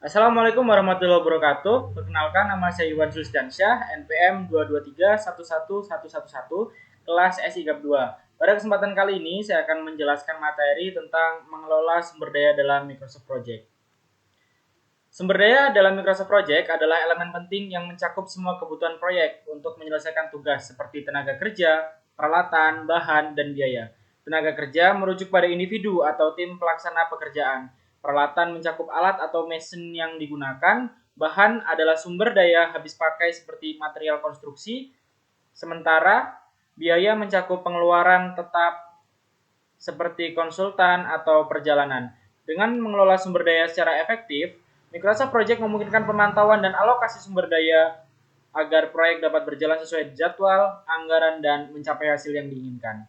Assalamualaikum warahmatullahi wabarakatuh. Perkenalkan, nama saya Iwan Sulistiansyah, NPM 223-11111, kelas SIGAP 2. Pada kesempatan kali ini, saya akan menjelaskan materi tentang mengelola sumber daya dalam Microsoft Project. Sumber daya dalam Microsoft Project adalah elemen penting yang mencakup semua kebutuhan proyek untuk menyelesaikan tugas seperti tenaga kerja, peralatan, bahan, dan biaya. Tenaga kerja merujuk pada individu atau tim pelaksana pekerjaan. Peralatan mencakup alat atau mesin yang digunakan. Bahan adalah sumber daya habis pakai seperti material konstruksi. Sementara biaya mencakup pengeluaran tetap seperti konsultan atau perjalanan. Dengan mengelola sumber daya secara efektif, Microsoft Project memungkinkan pemantauan dan alokasi sumber daya agar proyek dapat berjalan sesuai jadwal, anggaran, dan mencapai hasil yang diinginkan.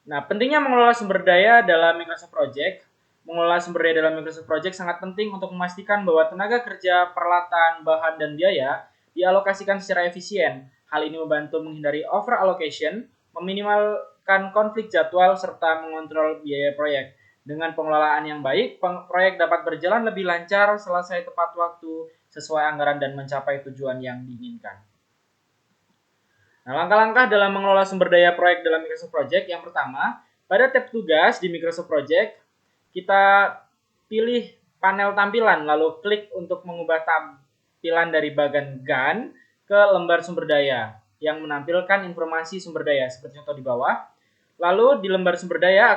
Nah, pentingnya mengelola sumber daya dalam Microsoft Project. Mengelola sumber daya dalam Microsoft Project sangat penting untuk memastikan bahwa tenaga kerja, peralatan, bahan, dan biaya dialokasikan secara efisien. Hal ini membantu menghindari over allocation, meminimalkan konflik jadwal, serta mengontrol biaya proyek. Dengan pengelolaan yang baik, proyek dapat berjalan lebih lancar, selesai tepat waktu, sesuai anggaran, dan mencapai tujuan yang diinginkan. Nah, langkah-langkah dalam mengelola sumber daya proyek dalam Microsoft Project. Yang pertama, pada tab tugas di Microsoft Project, kita pilih panel tampilan, lalu klik untuk mengubah tampilan dari bagian GAN ke lembar sumber daya yang menampilkan informasi sumber daya seperti contoh di bawah. Lalu di lembar sumber daya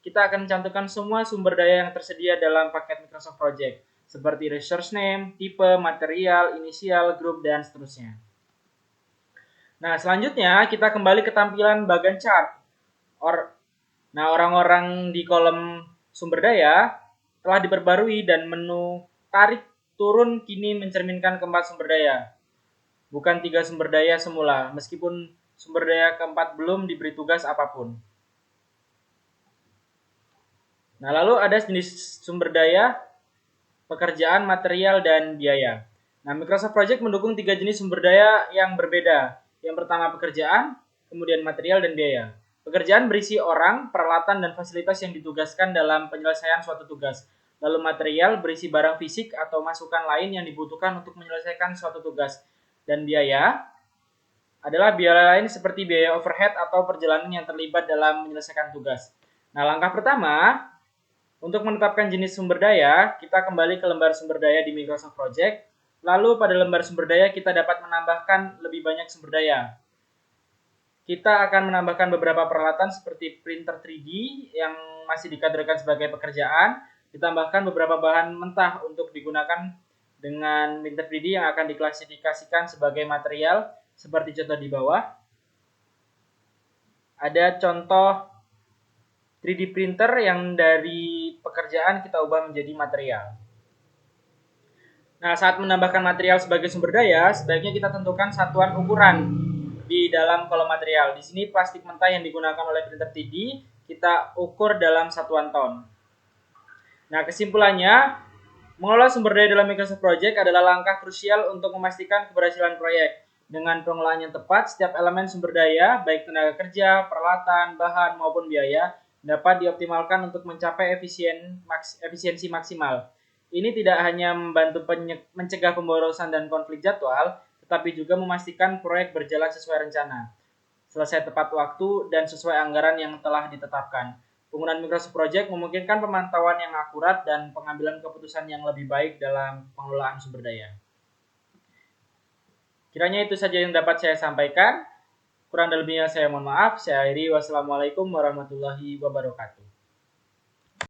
kita akan mencantumkan semua sumber daya yang tersedia dalam paket Microsoft Project seperti resource name, tipe, material, inisial, grup, dan seterusnya. Nah, selanjutnya kita kembali ke tampilan bagian chart. Orang-orang di kolom sumber daya telah diperbarui dan menu tarik turun kini mencerminkan keempat sumber daya. Bukan 3 sumber daya semula, meskipun sumber daya keempat belum diberi tugas apapun. Nah, lalu ada jenis sumber daya, pekerjaan, material, dan biaya. Nah, Microsoft Project mendukung 3 jenis sumber daya yang berbeda. Yang pertama pekerjaan, kemudian material, dan biaya. Pekerjaan berisi orang, peralatan, dan fasilitas yang ditugaskan dalam penyelesaian suatu tugas. Lalu material berisi barang fisik atau masukan lain yang dibutuhkan untuk menyelesaikan suatu tugas. Dan biaya adalah biaya lain seperti biaya overhead atau perjalanan yang terlibat dalam menyelesaikan tugas. Nah, langkah pertama, untuk menetapkan jenis sumber daya, kita kembali ke lembar sumber daya di Microsoft Project. Lalu pada lembar sumber daya kita dapat menambahkan lebih banyak sumber daya. Kita akan menambahkan beberapa peralatan seperti printer 3D yang masih dikategorikan sebagai pekerjaan. Ditambahkan beberapa bahan mentah untuk digunakan dengan printer 3D yang akan diklasifikasikan sebagai material seperti contoh di bawah. Ada contoh 3D printer yang dari pekerjaan kita ubah menjadi material. Nah, saat menambahkan material sebagai sumber daya, sebaiknya kita tentukan satuan ukuran di dalam kolom material. Di sini plastik mentah yang digunakan oleh printer 3D kita ukur dalam satuan ton. Nah, kesimpulannya, mengelola sumber daya dalam Microsoft Project adalah langkah krusial untuk memastikan keberhasilan proyek. Dengan pengelolaan yang tepat, setiap elemen sumber daya, baik tenaga kerja, peralatan, bahan, maupun biaya, dapat dioptimalkan untuk mencapai efisiensi maksimal. Ini tidak hanya membantu mencegah pemborosan dan konflik jadwal, tetapi juga memastikan proyek berjalan sesuai rencana, selesai tepat waktu, dan sesuai anggaran yang telah ditetapkan. Penggunaan Microsoft Project memungkinkan pemantauan yang akurat dan pengambilan keputusan yang lebih baik dalam pengelolaan sumber daya. Kiranya itu saja yang dapat saya sampaikan. Kurang dan lebihnya saya mohon maaf. Saya akhiri. Wassalamualaikum warahmatullahi wabarakatuh.